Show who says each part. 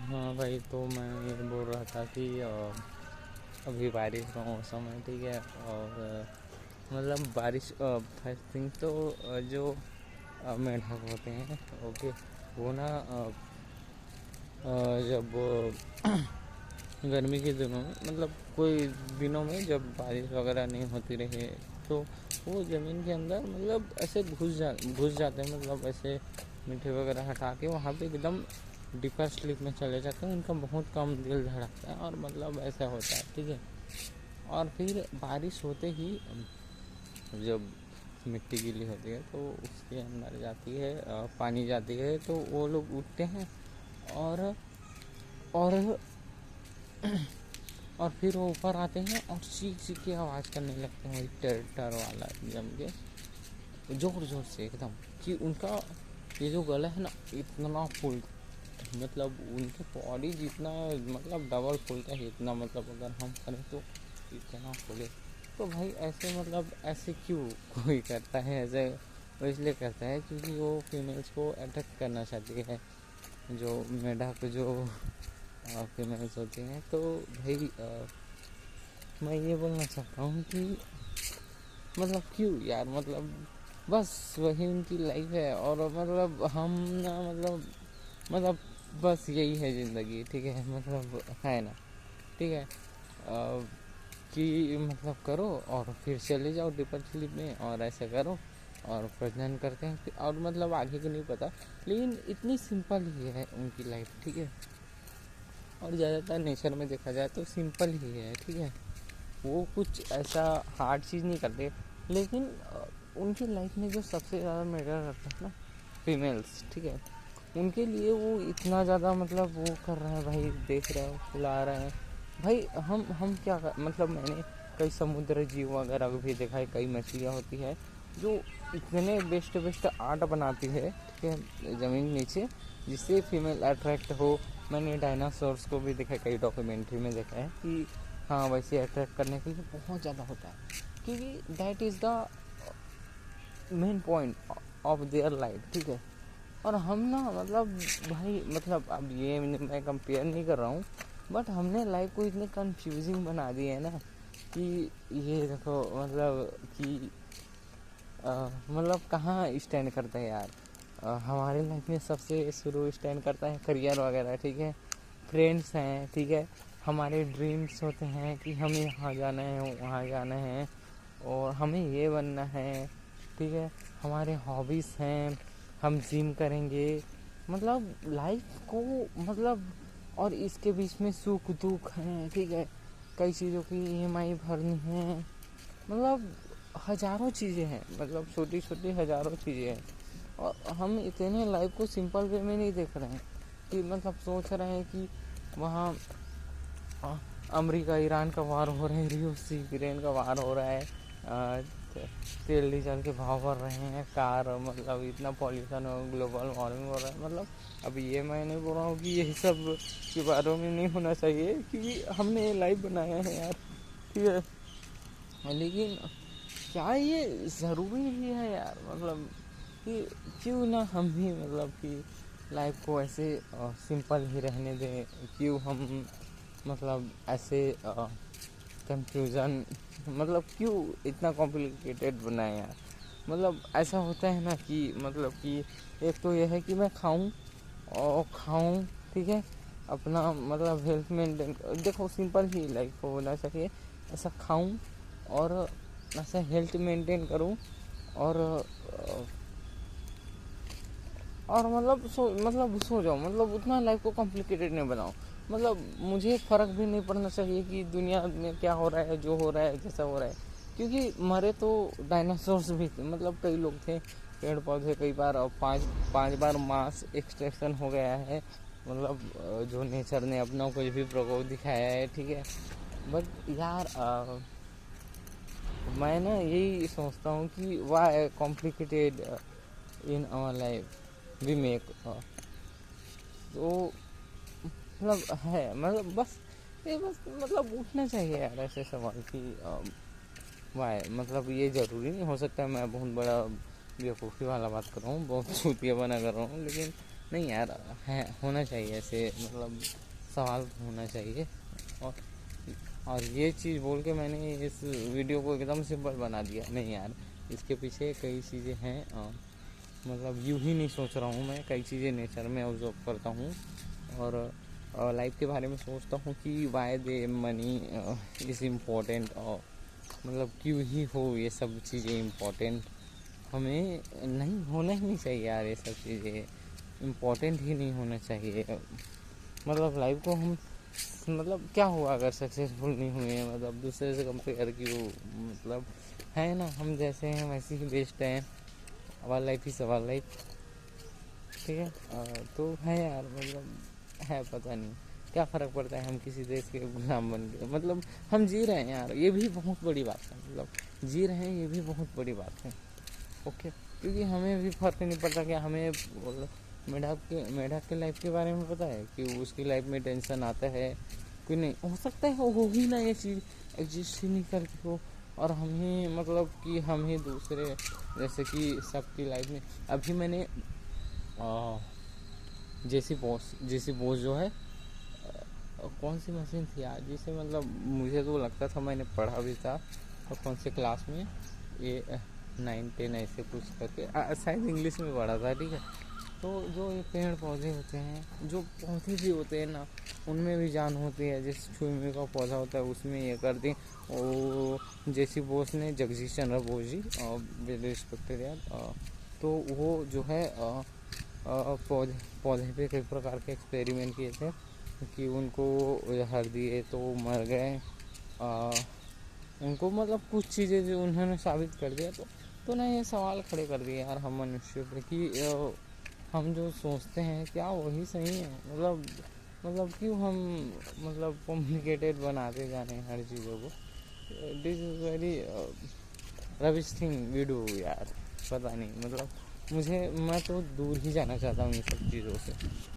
Speaker 1: हाँ भाई, तो मैं ये बोल रहा था कि अभी बारिश का मौसम है, ठीक है। और मतलब बारिश फर्स्ट थिंग तो जो मेंढक होते हैं, ओके, वो ना जब गर्मी के दिनों में, मतलब कोई दिनों में जब बारिश वगैरह नहीं होती रहे, तो वो ज़मीन के अंदर मतलब ऐसे घुस जाते हैं, मतलब ऐसे मीठे वगैरह हटा के वहाँ पे एकदम डीपर स्लीप में चले जाते हैं। उनका बहुत कम दिल धड़कता है और मतलब ऐसा होता है, ठीक है। और फिर बारिश होते ही जब मिट्टी गीली होती है तो उसके अंदर जाती है, पानी जाती है, तो वो लोग उठते हैं और और और फिर वो ऊपर आते हैं और चीख चीख के आवाज़ करने लगते हैं, टर टर वाला जम के ज़ोर ज़ोर से एकदम, कि उनका ये जो गला है ना इतना फूल, मतलब उनके बॉडी जितना मतलब डबल फूलता है इतना, मतलब अगर हम करें तो इतना फूले। तो भाई ऐसे मतलब ऐसे क्यों कोई करता है ऐसे? वो इसलिए करता है क्योंकि वो फीमेल्स को अट्रैक्ट करना चाहती है, जो मेढक जो फीमेल्स होती हैं। तो भाई मैं ये बोलना चाहता हूँ कि मतलब क्यों यार, मतलब बस वही उनकी लाइफ है और मतलब हम ना मतलब बस यही है ज़िंदगी, ठीक है, मतलब है ना, ठीक है। कि मतलब करो और फिर चले जाओ डीपर स्लीप में और ऐसे करो और प्रजनन करते हैं और मतलब आगे को नहीं पता, लेकिन इतनी सिंपल ही है उनकी लाइफ, ठीक है। और ज़्यादातर नेचर में देखा जाए तो सिंपल ही है, ठीक है। वो कुछ ऐसा हार्ड चीज़ नहीं करते, लेकिन उनकी लाइफ में जो सबसे ज़्यादा मैटर करता है ना, फीमेल्स, ठीक है, उनके लिए वो इतना ज़्यादा मतलब वो कर रहे हैं भाई, देख रहे हो खिला रहे हैं भाई। हम क्या मतलब मैंने कई समुद्र जीव वगैरह को भी देखा है, कई मछलियाँ होती है जो इतने बेस्ट बेस्ट आर्ट बनाती है, ठीक है, ज़मीन नीचे, जिससे फीमेल अट्रैक्ट हो। मैंने डायनासोर्स को भी देखा है, कई डॉक्यूमेंट्री में देखा है कि हाँ वैसे अट्रैक्ट करने के लिए बहुत ज़्यादा होता है, क्योंकि that is the main point of their life, ठीक है। और हम ना मतलब भाई, मतलब अब ये मैं कंपेयर नहीं कर रहा हूँ, बट हमने लाइफ को इतने कंफ्यूजिंग बना दिए है ना कि ये देखो मतलब कि मतलब कहाँ स्टैंड करता है यार। हमारे लाइफ में सबसे शुरू स्टैंड करता है करियर वगैरह, ठीक है, फ्रेंड्स हैं, ठीक है, हमारे ड्रीम्स होते हैं कि हमें यहाँ जाना है वहाँ जाना है और हमें ये बनना है, ठीक है, हमारे हॉबीज़ हैं, हम जिम करेंगे, मतलब लाइफ को मतलब, और इसके बीच में सुख दुख हैं, ठीक है, कई चीज़ों की ईएमआई भरनी है, मतलब हज़ारों चीज़ें हैं, मतलब छोटी छोटी हज़ारों चीज़ें हैं। और हम इतने लाइफ को सिंपल वे में नहीं देख रहे हैं कि मतलब सोच रहे हैं कि वहाँ अमेरिका ईरान का वार हो रहा है, रूस यूक्रेन का वार हो रहा है, तेल डीजल के भाव बढ़ रहे हैं, कार मतलब इतना पॉल्यूशन हो, ग्लोबल वार्मिंग हो रहा है, मतलब अब ये मैं नहीं बोल रहा हूँ कि यही सब के बारे में नहीं होना चाहिए, क्योंकि हमने ये लाइफ बनाया है यार, ठीक है। लेकिन क्या ये ज़रूरी भी है यार, मतलब कि क्यों ना हम भी मतलब कि लाइफ को ऐसे सिंपल ही रहने दें, क्यों हम मतलब ऐसे कंफ्यूजन, मतलब क्यों इतना कॉम्प्लिकेटेड बनाए यार। मतलब ऐसा होता है ना कि मतलब कि एक तो यह है कि मैं खाऊं और खाऊं, ठीक है, अपना मतलब हेल्थ मेंटेन, देखो सिंपल ही लाइफ को होना चाहिए, ऐसा खाऊं और ऐसा हेल्थ मेंटेन करूं और मतलब सो जाओ, मतलब उतना लाइफ को कॉम्प्लिकेटेड नहीं बनाओ। मतलब मुझे फ़र्क भी नहीं पड़ना चाहिए कि दुनिया में क्या हो रहा है, जो हो रहा है, कैसा हो रहा है, क्योंकि मरे तो डायनासोर्स भी थे, मतलब कई लोग थे, पेड़ पौधे कई बार, और पाँच बार मास एक्सट्रैक्शन हो गया है, मतलब जो नेचर ने अपना कुछ भी प्रकोप दिखाया है, ठीक है। बट यार मैं ना यही सोचता हूँ कि why complicated in our life we make, तो मतलब है, मतलब बस ये बस मतलब उठना चाहिए यार ऐसे सवाल कि वाई, मतलब ये ज़रूरी नहीं हो सकता मैं बहुत बड़ा बेवकूफ़ी वाला बात कर रहा हूँ, बहुत चूतिया बना कर रहा हूँ, लेकिन नहीं यार, है होना चाहिए ऐसे, मतलब सवाल होना चाहिए। और और ये चीज़ बोल के मैंने इस वीडियो को एकदम सिंपल बना दिया, नहीं यार, इसके पीछे कई चीज़ें हैं। मतलब यूँ ही नहीं सोच रहा हूँ मैं, कई चीज़ें नेचर में ऑब्जर्व करता हूँ और लाइफ के बारे में सोचता हूँ कि why they money is important, और मतलब क्यों ही हो ये सब चीज़ें इम्पोर्टेंट। हमें नहीं होना ही नहीं चाहिए यार, ये सब चीज़ें इम्पोर्टेंट ही नहीं होना चाहिए। मतलब लाइफ को हम, मतलब क्या हुआ अगर सक्सेसफुल नहीं हुए, मतलब दूसरे से कंपेयर क्यों, मतलब है ना, हम जैसे हैं वैसे ही बेस्ट हैं। Our life is our life, ठीक है। तो है यार, मतलब है, पता नहीं क्या फ़र्क पड़ता है, हम किसी देश के गुलाम बन गए, मतलब हम जी रहे हैं यार, ये भी बहुत बड़ी बात है, मतलब जी रहे हैं ये भी बहुत बड़ी बात है। ओके, क्योंकि हमें भी फ़र्क नहीं पड़ता कि हमें मेढक के लाइफ के बारे में पता है कि उसकी लाइफ में टेंशन आता है कि नहीं, हो सकता है हो ही ना, ये चीज़ एग्जिस्ट ही नहीं करती हो, और हमें मतलब कि हम ही दूसरे, जैसे कि सबकी लाइफ में। अभी मैंने जेसी बॉस जो है, कौन सी मशीन थी यार जिसे, मतलब मुझे तो लगता था, मैंने पढ़ा भी था और कौन से क्लास में, ये 9-10 ऐसे कुछ करके, शायद इंग्लिश में पढ़ा था, ठीक है। तो जो ये पेड़ पौधे होते हैं, जो पौधे भी होते हैं ना, उनमें भी जान होती है, जैसे छुई का पौधा होता है उसमें ये करते हैं। और जेसी बोस ने, जगदीश चंद्र बोस जी, वेल रिस्पेक्टेड यार, तो वो जो है पौधे पौधे पे कई प्रकार के एक्सपेरिमेंट किए थे कि उनको जहर दिए तो मर गए। उनको मतलब कुछ चीज़ें जो उन्होंने साबित कर दिया, तो ना ये सवाल खड़े कर दिए यार हम मनुष्य पे कि हम जो सोचते हैं क्या वही सही है, मतलब क्यों हम मतलब कॉम्प्लिकेटेड बनाते जा रहे हैं हर चीज़ों को। This is very rubbish thing we do यार, पता नहीं, मतलब मैं तो दूर ही जाना चाहता हूँ इन सब चीज़ों से।